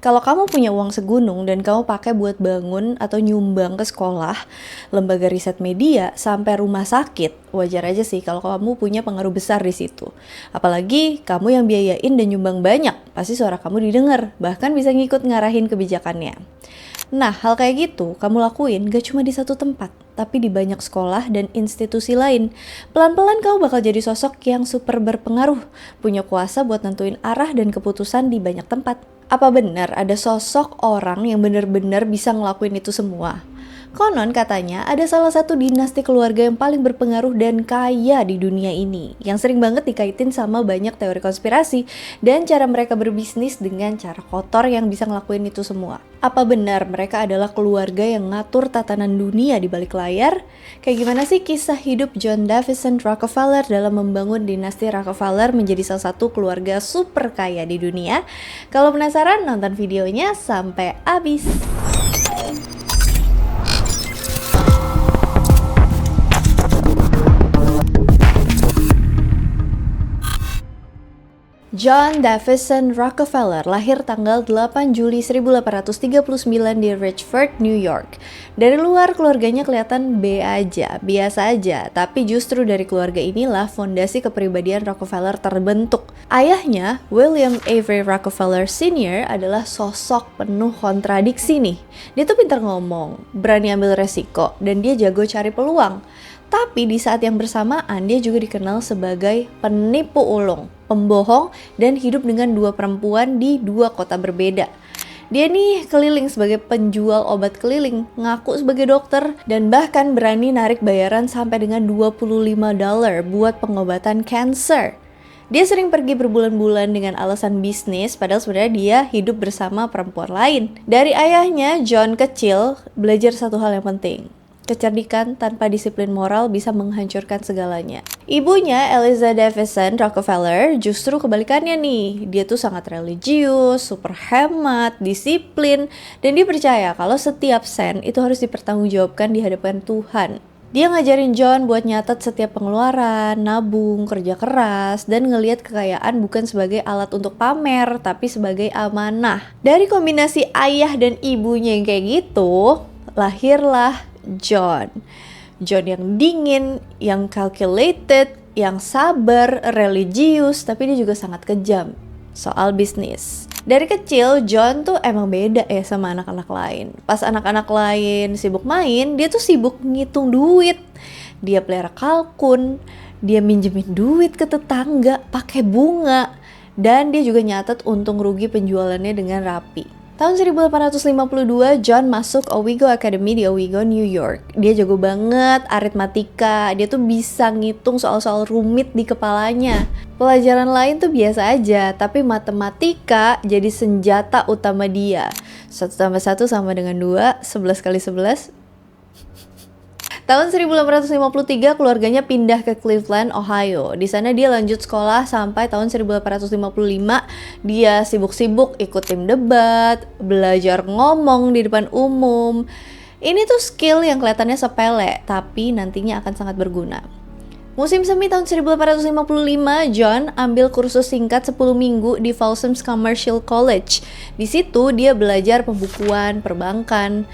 Kalau kamu punya uang segunung dan kamu pakai buat bangun atau nyumbang ke sekolah, lembaga riset media, sampai rumah sakit, wajar aja sih kalau kamu punya pengaruh besar di situ. Apalagi kamu yang biayain dan nyumbang banyak, pasti suara kamu didengar, bahkan bisa ngikut ngarahin kebijakannya. Nah, hal kayak gitu kamu lakuin gak cuma di satu tempat, tapi di banyak sekolah dan institusi lain. Pelan-pelan kamu bakal jadi sosok yang super berpengaruh, punya kuasa buat nentuin arah dan keputusan di banyak tempat. Apa benar ada sosok orang yang benar-benar bisa ngelakuin itu semua? Konon katanya ada salah satu dinasti keluarga yang paling berpengaruh dan kaya di dunia ini, yang sering banget dikaitin sama banyak teori konspirasi dan cara mereka berbisnis dengan cara kotor yang bisa ngelakuin itu semua. Apa benar mereka adalah keluarga yang ngatur tatanan dunia di balik layar? Kayak gimana sih kisah hidup John Davison Rockefeller dalam membangun dinasti Rockefeller menjadi salah satu keluarga super kaya di dunia? Kalau penasaran, nonton videonya sampai habis. John Davison Rockefeller lahir tanggal 8 Juli 1839 di Richford, New York. Dari luar keluarganya kelihatan biasa aja, tapi justru dari keluarga inilah fondasi kepribadian Rockefeller terbentuk. Ayahnya, William Avery Rockefeller Sr. adalah sosok penuh kontradiksi nih. Dia tuh pintar ngomong, berani ambil resiko, dan dia jago cari peluang. Tapi di saat yang bersamaan dia juga dikenal sebagai penipu ulung, pembohong, dan hidup dengan dua perempuan di dua kota berbeda. Dia nih keliling sebagai penjual obat keliling, ngaku sebagai dokter, dan bahkan berani narik bayaran sampai dengan $25 buat pengobatan kanker. Dia sering pergi berbulan-bulan dengan alasan bisnis, padahal sebenarnya dia hidup bersama perempuan lain. Dari ayahnya, John kecil belajar satu hal yang penting. Kecerdikan tanpa disiplin moral bisa menghancurkan segalanya. Ibunya, Eliza Davison Rockefeller, justru kebalikannya nih. Dia tuh sangat religius, super hemat, disiplin, dan dia percaya kalau setiap sen itu harus dipertanggungjawabkan di hadapan Tuhan. Dia ngajarin John buat nyatet setiap pengeluaran, nabung, kerja keras, dan ngelihat kekayaan bukan sebagai alat untuk pamer, tapi sebagai amanah. Dari kombinasi ayah dan ibunya yang kayak gitu, lahirlah John. John yang dingin, yang calculated, yang sabar, religius, tapi dia juga sangat kejam soal bisnis. Dari kecil, John tuh emang beda ya sama anak-anak lain. Pas anak-anak lain sibuk main, dia tuh sibuk ngitung duit. Dia pelihara kalkun, dia minjemin duit ke tetangga pakai bunga, dan dia juga nyatet untung rugi penjualannya dengan rapi. Tahun 1852, John masuk Owego Academy di Owego, New York. Dia jago banget aritmatika, dia tuh bisa ngitung soal-soal rumit di kepalanya. Pelajaran lain tuh biasa aja, tapi matematika jadi senjata utama dia. 1 tambah 1 sama dengan 2, 11 kali 11. Tahun 1853 keluarganya pindah ke Cleveland, Ohio. Di sana dia lanjut sekolah sampai tahun 1855. Dia sibuk-sibuk ikut tim debat, belajar ngomong di depan umum. Ini tuh skill yang kelihatannya sepele, tapi nantinya akan sangat berguna. Musim semi tahun 1855, John ambil kursus singkat 10 minggu di Folsoms Commercial College. Di situ dia belajar pembukuan, perbankan,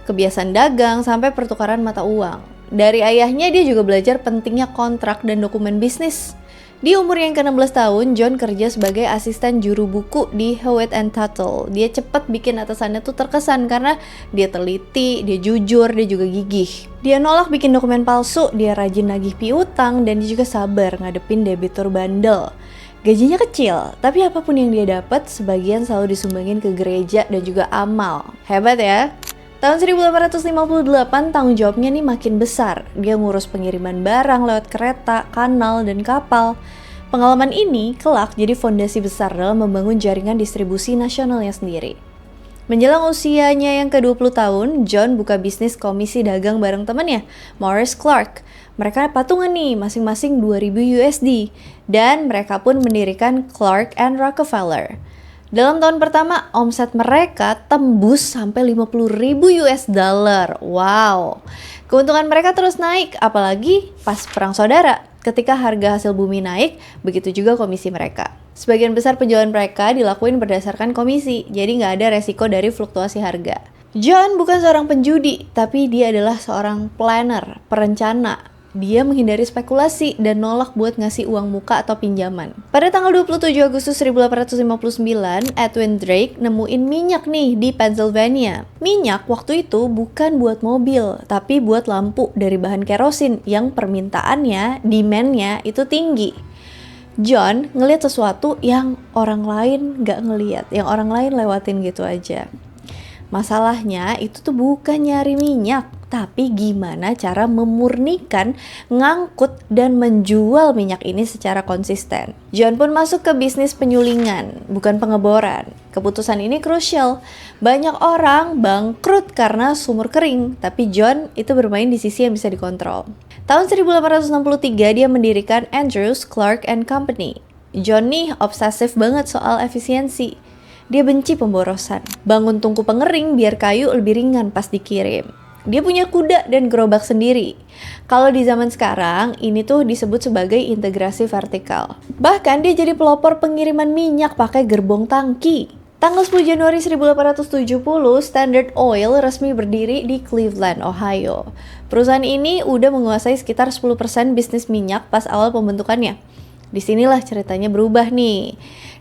kebiasaan dagang, sampai pertukaran mata uang. Dari ayahnya dia juga belajar pentingnya kontrak dan dokumen bisnis. Di umur yang ke-16 tahun, John kerja sebagai asisten juru buku di Hewitt & Tuttle. Dia cepat bikin atasannya tuh terkesan karena dia teliti, dia jujur, dia juga gigih. Dia nolak bikin dokumen palsu, dia rajin nagih piutang, dan dia juga sabar ngadepin debitur bandel. Gajinya kecil, tapi apapun yang dia dapat, sebagian selalu disumbangin ke gereja dan juga amal. Hebat ya? Tahun 1858 tanggung jawabnya nih makin besar. Dia ngurus pengiriman barang lewat kereta, kanal, dan kapal. Pengalaman ini kelak jadi fondasi besar dalam membangun jaringan distribusi nasionalnya sendiri. Menjelang usianya yang ke-20 tahun, John buka bisnis komisi dagang bareng temannya, Morris Clark. Mereka patungan nih, masing-masing 2.000 USD. Dan mereka pun mendirikan Clark and Rockefeller. Dalam tahun pertama, omset mereka tembus sampai 50.000 US dollar. Wow. Keuntungan mereka terus naik, apalagi pas perang saudara. Ketika harga hasil bumi naik, begitu juga komisi mereka. Sebagian besar penjualan mereka dilakuin berdasarkan komisi, jadi nggak ada resiko dari fluktuasi harga. John bukan seorang penjudi, tapi dia adalah seorang planner, perencana. Dia menghindari spekulasi dan nolak buat ngasih uang muka atau pinjaman. Pada tanggal 27 Agustus 1859, Edwin Drake nemuin minyak nih di Pennsylvania. Minyak waktu itu bukan buat mobil, tapi buat lampu dari bahan kerosin yang permintaannya, demand-nya itu tinggi. John ngeliat sesuatu yang orang lain gak ngeliat, yang orang lain lewatin gitu aja. Masalahnya itu tuh bukan nyari minyak, tapi gimana cara memurnikan, ngangkut, dan menjual minyak ini secara konsisten. John pun masuk ke bisnis penyulingan, bukan pengeboran. Keputusan ini krusial. Banyak orang bangkrut karena sumur kering, tapi John itu bermain di sisi yang bisa dikontrol. Tahun 1863 dia mendirikan Andrews, Clark and Company. John nih obsesif banget soal efisiensi. Dia benci pemborosan. Bangun tungku pengering biar kayu lebih ringan pas dikirim. Dia punya kuda dan gerobak sendiri. Kalau di zaman sekarang, ini tuh disebut sebagai integrasi vertikal. Bahkan dia jadi pelopor pengiriman minyak pakai gerbong tangki. Tanggal 10 Januari 1870, Standard Oil resmi berdiri di Cleveland, Ohio. Perusahaan ini udah menguasai sekitar 10% bisnis minyak pas awal pembentukannya. Disinilah ceritanya berubah nih.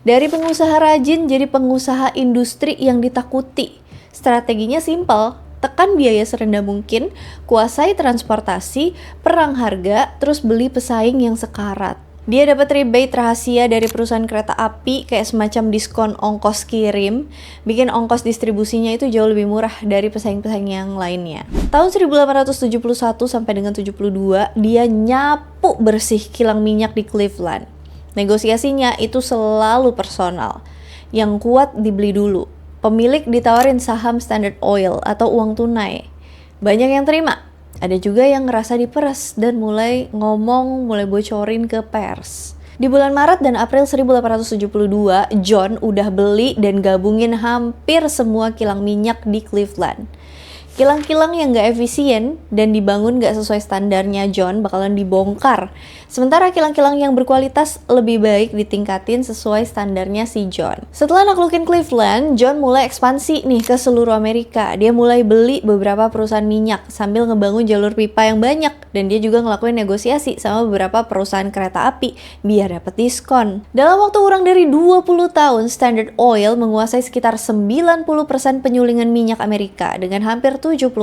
Dari pengusaha rajin jadi pengusaha industri yang ditakuti. Strateginya simpel, tekan biaya serendah mungkin, kuasai transportasi, perang harga, terus beli pesaing yang sekarat. Dia dapat rebate rahasia dari perusahaan kereta api kayak semacam diskon ongkos kirim, bikin ongkos distribusinya itu jauh lebih murah dari pesaing-pesaing yang lainnya. Tahun 1871 sampai dengan 72, dia nyapu bersih kilang minyak di Cleveland. Negosiasinya itu selalu personal. Yang kuat dibeli dulu. Pemilik ditawarin saham Standard Oil atau uang tunai. Banyak yang terima. Ada juga yang ngerasa diperas dan mulai bocorin ke pers. Di bulan Maret dan April 1872, John udah beli dan gabungin hampir semua kilang minyak di Cleveland. Kilang-kilang yang gak efisien dan dibangun gak sesuai standarnya John bakalan dibongkar. Sementara kilang-kilang yang berkualitas lebih baik ditingkatin sesuai standarnya si John. Setelah naklukin Cleveland, John mulai ekspansi nih ke seluruh Amerika. Dia mulai beli beberapa perusahaan minyak sambil ngebangun jalur pipa yang banyak. Dan dia juga ngelakuin negosiasi sama beberapa perusahaan kereta api biar dapet diskon. Dalam waktu kurang dari 20 tahun, Standard Oil menguasai sekitar 90% penyulingan minyak Amerika dengan hampir 70%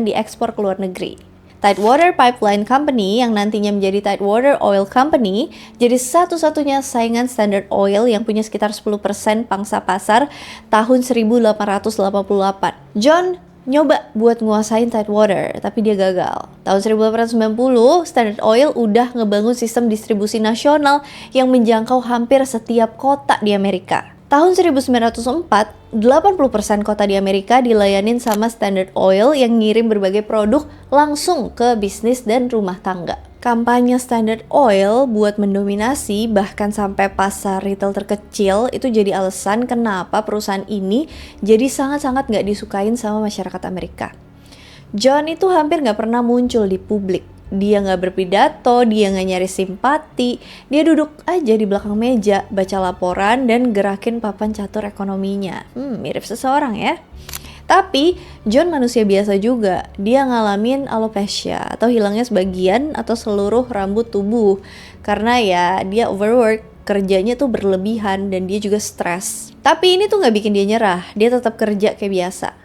diekspor ke luar negeri. Tidewater Pipeline Company yang nantinya menjadi Tidewater Oil Company jadi satu-satunya saingan Standard Oil yang punya sekitar 10% pangsa pasar tahun 1888. John nyoba buat nguasain Tidewater, tapi dia gagal. Tahun 1890, Standard Oil udah ngebangun sistem distribusi nasional yang menjangkau hampir setiap kota di Amerika. Tahun 1904, 80% kota di Amerika dilayanin sama Standard Oil yang ngirim berbagai produk langsung ke bisnis dan rumah tangga. Kampanye Standard Oil buat mendominasi bahkan sampai pasar retail terkecil itu jadi alasan kenapa perusahaan ini jadi sangat-sangat gak disukain sama masyarakat Amerika. John itu hampir gak pernah muncul di publik. Dia gak berpidato, dia gak nyari simpati, dia duduk aja di belakang meja, baca laporan dan gerakin papan catur ekonominya. Mirip seseorang ya. Tapi John manusia biasa juga, dia ngalamin alopecia atau hilangnya sebagian atau seluruh rambut tubuh. Karena ya dia overwork, kerjanya tuh berlebihan dan dia juga stres. Tapi ini tuh gak bikin dia nyerah, dia tetap kerja kayak biasa.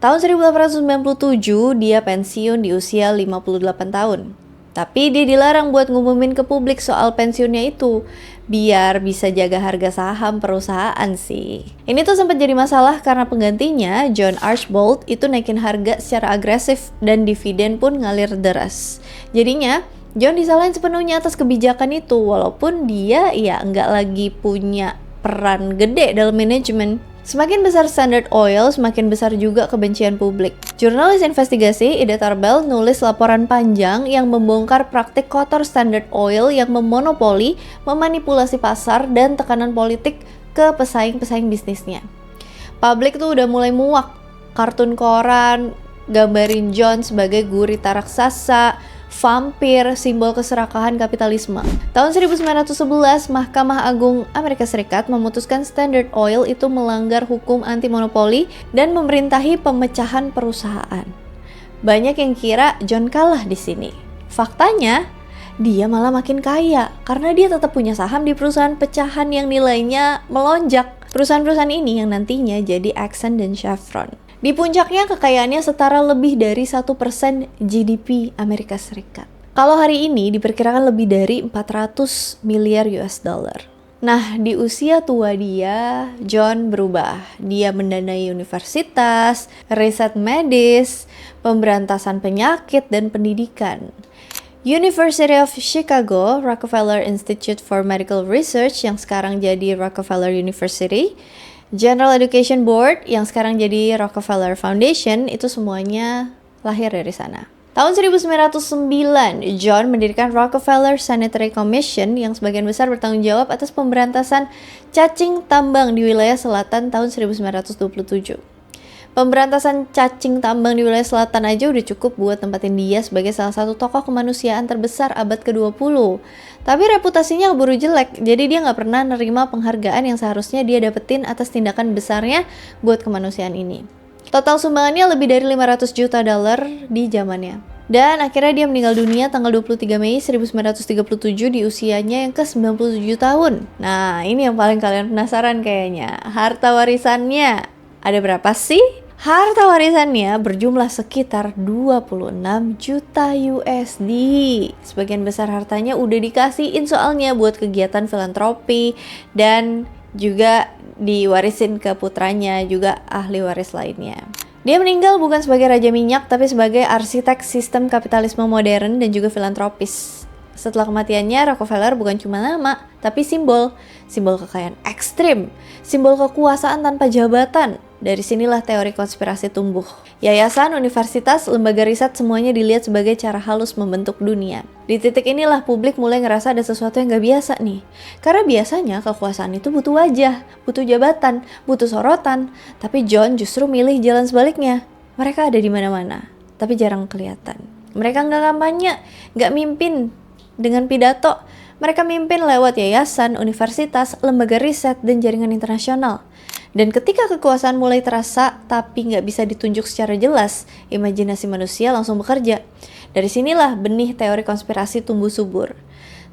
Tahun 1897 dia pensiun di usia 58 tahun. Tapi dia dilarang buat ngumumin ke publik soal pensiunnya itu, biar bisa jaga harga saham perusahaan sih. Ini tuh sempat jadi masalah karena penggantinya, John Archbold, itu naikin harga secara agresif dan dividen pun ngalir deras. Jadinya, John disalahin sepenuhnya atas kebijakan itu, walaupun dia ya nggak lagi punya peran gede dalam manajemen. Semakin besar Standard Oil, semakin besar juga kebencian publik. Jurnalis investigasi Ida Tarbell nulis laporan panjang yang membongkar praktik kotor Standard Oil yang memonopoli, memanipulasi pasar, dan tekanan politik ke pesaing-pesaing bisnisnya. Publik tuh udah mulai muak. Kartun koran gambarin John sebagai gurita raksasa, vampir, simbol keserakahan kapitalisme. Tahun 1911, Mahkamah Agung Amerika Serikat memutuskan Standard Oil itu melanggar hukum anti-monopoli dan memerintahi pemecahan perusahaan. Banyak yang kira John kalah di sini. Faktanya, dia malah makin kaya karena dia tetap punya saham di perusahaan pecahan yang nilainya melonjak. Perusahaan-perusahaan ini yang nantinya jadi Exxon dan Chevron. Di puncaknya kekayaannya setara lebih dari 1% GDP Amerika Serikat. Kalau hari ini diperkirakan lebih dari 400 miliar US dollar. Nah, di usia tua dia, John berubah. Dia mendanai universitas, riset medis, pemberantasan penyakit, dan pendidikan. University of Chicago, Rockefeller Institute for Medical Research yang sekarang jadi Rockefeller University, General Education Board yang sekarang jadi Rockefeller Foundation, itu semuanya lahir dari sana. Tahun 1909, John mendirikan Rockefeller Sanitary Commission yang sebagian besar bertanggung jawab atas pemberantasan cacing tambang di wilayah selatan tahun 1927. Pemberantasan cacing tambang di wilayah selatan aja udah cukup buat tempatin dia sebagai salah satu tokoh kemanusiaan terbesar abad ke-20. Tapi reputasinya keburu jelek, jadi dia nggak pernah nerima penghargaan yang seharusnya dia dapetin atas tindakan besarnya buat kemanusiaan ini. Total sumbangannya lebih dari 500 juta dolar di zamannya. Dan akhirnya dia meninggal dunia tanggal 23 Mei 1937 di usianya yang ke-97 tahun. Nah, ini yang paling kalian penasaran kayaknya. Harta warisannya ada berapa sih? Harta warisannya berjumlah sekitar 26 juta USD. Sebagian besar hartanya udah dikasihin soalnya buat kegiatan filantropi dan juga diwarisin ke putranya, juga ahli waris lainnya. Dia meninggal bukan sebagai raja minyak, tapi sebagai arsitek sistem kapitalisme modern dan juga filantropis. Setelah kematiannya, Rockefeller bukan cuma nama, tapi simbol kekayaan ekstrim, simbol kekuasaan tanpa jabatan. Dari sinilah teori konspirasi tumbuh. Yayasan, universitas, lembaga riset semuanya dilihat sebagai cara halus membentuk dunia. Di titik inilah publik mulai ngerasa ada sesuatu yang gak biasa nih. Karena biasanya kekuasaan itu butuh wajah, butuh jabatan, butuh sorotan. Tapi John justru milih jalan sebaliknya. Mereka ada di mana-mana, tapi jarang kelihatan. Mereka nggak kampanye, nggak mimpin dengan pidato. Mereka mimpin lewat yayasan, universitas, lembaga riset, dan jaringan internasional. Dan ketika kekuasaan mulai terasa tapi nggak bisa ditunjuk secara jelas, imajinasi manusia langsung bekerja. Dari sinilah benih teori konspirasi tumbuh subur.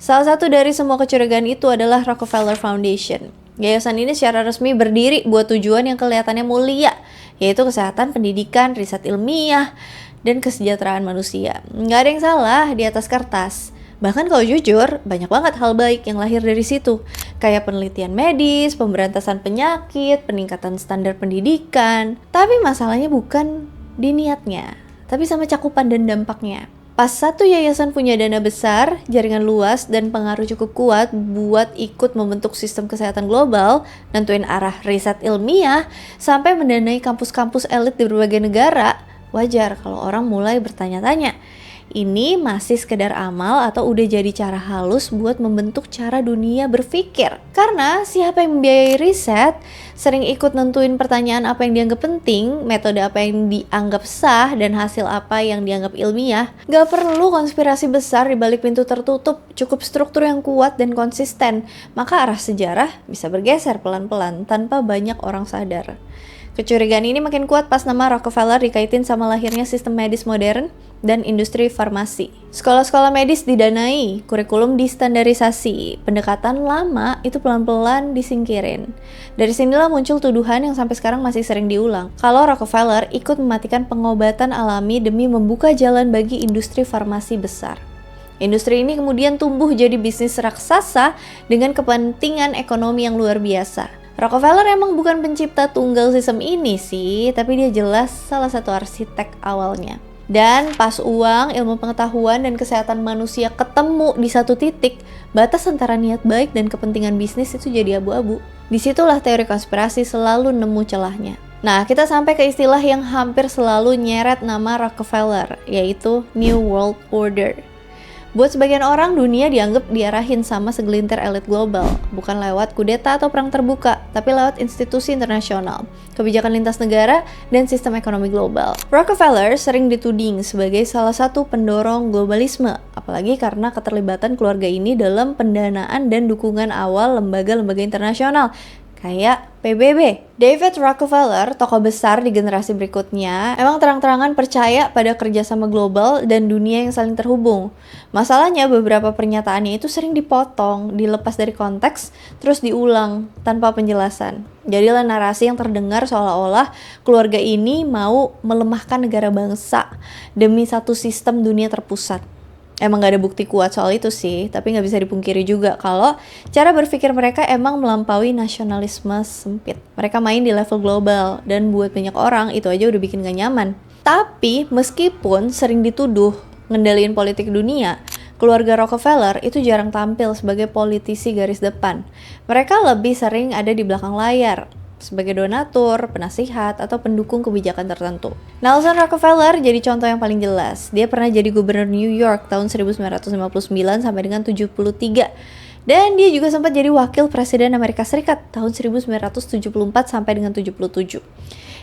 Salah satu dari semua kecurigaan itu adalah Rockefeller Foundation. Yayasan ini secara resmi berdiri buat tujuan yang kelihatannya mulia, yaitu kesehatan, pendidikan, riset ilmiah, dan kesejahteraan manusia. Nggak ada yang salah di atas kertas. Bahkan kalau jujur, banyak banget hal baik yang lahir dari situ. Kayak penelitian medis, pemberantasan penyakit, peningkatan standar pendidikan. Tapi masalahnya bukan di niatnya, tapi sama cakupan dan dampaknya. Pas satu yayasan punya dana besar, jaringan luas, dan pengaruh cukup kuat buat ikut membentuk sistem kesehatan global, nentuin arah riset ilmiah, sampai mendanai kampus-kampus elit di berbagai negara, wajar kalau orang mulai bertanya-tanya, ini masih sekedar amal atau udah jadi cara halus buat membentuk cara dunia berpikir? Karena siapa yang membiayai riset, sering ikut nentuin pertanyaan apa yang dianggap penting, metode apa yang dianggap sah, dan hasil apa yang dianggap ilmiah. Gak perlu konspirasi besar di balik pintu tertutup, cukup struktur yang kuat dan konsisten. Maka arah sejarah bisa bergeser pelan-pelan tanpa banyak orang sadar. Kecurigaan ini makin kuat pas nama Rockefeller dikaitin sama lahirnya sistem medis modern dan industri farmasi. Sekolah-sekolah medis didanai, kurikulum distandarisasi, pendekatan lama itu pelan-pelan disingkirin. Dari sinilah muncul tuduhan yang sampai sekarang masih sering diulang. Kalau Rockefeller ikut mematikan pengobatan alami demi membuka jalan bagi industri farmasi besar. Industri ini kemudian tumbuh jadi bisnis raksasa dengan kepentingan ekonomi yang luar biasa. Rockefeller emang bukan pencipta tunggal sistem ini sih, tapi dia jelas salah satu arsitek awalnya. Dan pas uang, ilmu pengetahuan, dan kesehatan manusia ketemu di satu titik, batas antara niat baik dan kepentingan bisnis itu jadi abu-abu. Disitulah teori konspirasi selalu nemu celahnya. Nah, kita sampai ke istilah yang hampir selalu nyeret nama Rockefeller, yaitu New World Order. Buat sebagian orang, dunia dianggap diarahin sama segelintir elit global, bukan lewat kudeta atau perang terbuka, tapi lewat institusi internasional, kebijakan lintas negara, dan sistem ekonomi global. Rockefeller sering dituding sebagai salah satu pendorong globalisme, apalagi karena keterlibatan keluarga ini dalam pendanaan dan dukungan awal lembaga-lembaga internasional, kayak PBB. David Rockefeller, tokoh besar di generasi berikutnya, emang terang-terangan percaya pada kerjasama global dan dunia yang saling terhubung. Masalahnya beberapa pernyataannya itu sering dipotong, dilepas dari konteks, terus diulang tanpa penjelasan. Jadilah narasi yang terdengar seolah-olah keluarga ini mau melemahkan negara bangsa demi satu sistem dunia terpusat. Emang gak ada bukti kuat soal itu sih, tapi gak bisa dipungkiri juga kalau cara berpikir mereka emang melampaui nasionalisme sempit. Mereka main di level global, dan buat banyak orang itu aja udah bikin gak nyaman. Tapi meskipun sering dituduh ngendaliin politik dunia, keluarga Rockefeller itu jarang tampil sebagai politisi garis depan. Mereka lebih sering ada di belakang layar, sebagai donatur, penasihat, atau pendukung kebijakan tertentu. Nelson Rockefeller jadi contoh yang paling jelas. Dia pernah jadi gubernur New York tahun 1959 sampai dengan 73. Dan dia juga sempat jadi wakil presiden Amerika Serikat tahun 1974 sampai dengan 77.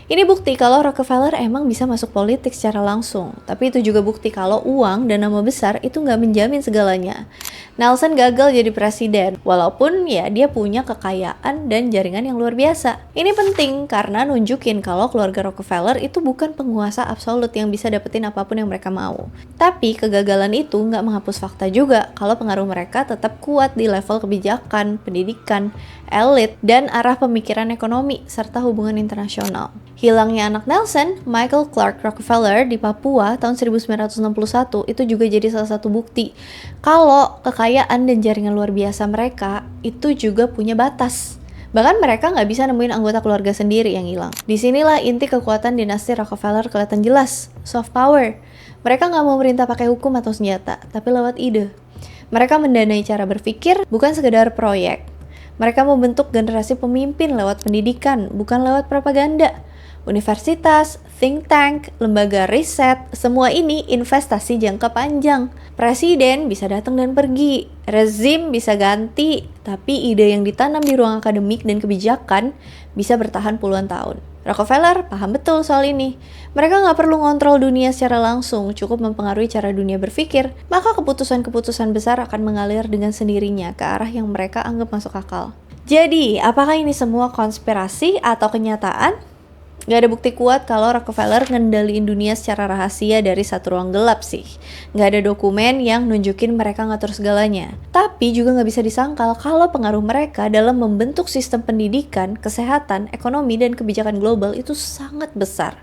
Ini bukti kalau Rockefeller emang bisa masuk politik secara langsung. Tapi itu juga bukti kalau uang dan nama besar itu nggak menjamin segalanya. Nelson gagal jadi presiden, walaupun ya dia punya kekayaan dan jaringan yang luar biasa. Ini penting karena nunjukin kalau keluarga Rockefeller itu bukan penguasa absolut yang bisa dapetin apapun yang mereka mau. Tapi kegagalan itu nggak menghapus fakta juga kalau pengaruh mereka tetap kuat di level kebijakan, pendidikan, elit, dan arah pemikiran ekonomi, serta hubungan internasional. Hilangnya anak Nelson, Michael Clark Rockefeller di Papua tahun 1961 itu juga jadi salah satu bukti kalau kekayaan dan jaringan luar biasa mereka itu juga punya batas. Bahkan mereka nggak bisa nemuin anggota keluarga sendiri yang hilang. Disinilah inti kekuatan dinasti Rockefeller kelihatan jelas, soft power. Mereka nggak mau merintah pakai hukum atau senjata, tapi lewat ide. Mereka mendanai cara berpikir, bukan sekedar proyek. Mereka membentuk generasi pemimpin lewat pendidikan, bukan lewat propaganda. Universitas, think tank, lembaga riset, semua ini investasi jangka panjang. Presiden bisa datang dan pergi, rezim bisa ganti, tapi ide yang ditanam di ruang akademik dan kebijakan bisa bertahan puluhan tahun. Rockefeller paham betul soal ini. Mereka nggak perlu ngontrol dunia secara langsung, cukup mempengaruhi cara dunia berpikir, maka keputusan-keputusan besar akan mengalir dengan sendirinya ke arah yang mereka anggap masuk akal. Jadi, apakah ini semua konspirasi atau kenyataan? Gak ada bukti kuat kalau Rockefeller ngendaliin dunia secara rahasia dari satu ruang gelap sih. Gak ada dokumen yang nunjukin mereka ngatur segalanya. Tapi juga gak bisa disangkal kalau pengaruh mereka dalam membentuk sistem pendidikan, kesehatan, ekonomi, dan kebijakan global itu sangat besar.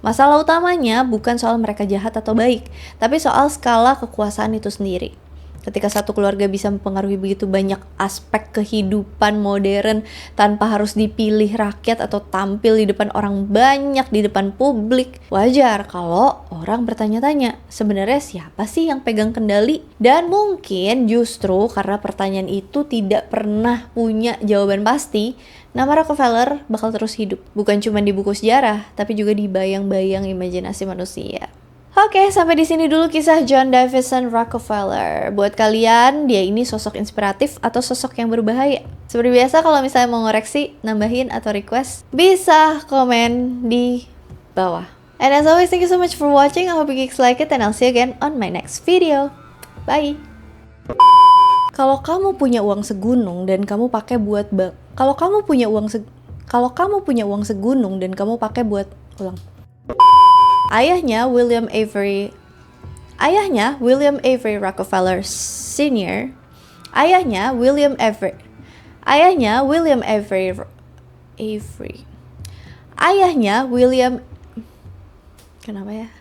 Masalah utamanya bukan soal mereka jahat atau baik, tapi soal skala kekuasaan itu sendiri. Ketika satu keluarga bisa mempengaruhi begitu banyak aspek kehidupan modern tanpa harus dipilih rakyat atau tampil di depan orang banyak, di depan publik, wajar kalau orang bertanya-tanya, sebenarnya siapa sih yang pegang kendali? Dan mungkin justru karena pertanyaan itu tidak pernah punya jawaban pasti, nama Rockefeller bakal terus hidup. Bukan cuma di buku sejarah, tapi juga di bayang-bayang imajinasi manusia. Oke, sampai di sini dulu kisah John Davison Rockefeller. Buat kalian, dia ini sosok inspiratif atau sosok yang berbahaya? Seperti biasa, kalau misalnya mau ngoreksi, nambahin, atau request, bisa komen di bawah. And as always, thank you so much for watching. I hope you guys like it, and I'll see you again on my next video. Bye! Kalau kamu punya uang segunung dan kamu pakai buat Kalau kamu punya uang segunung dan kamu pakai buat Ayahnya William Avery Rockefeller Sr. Ayahnya William Avery. Kenapa ya?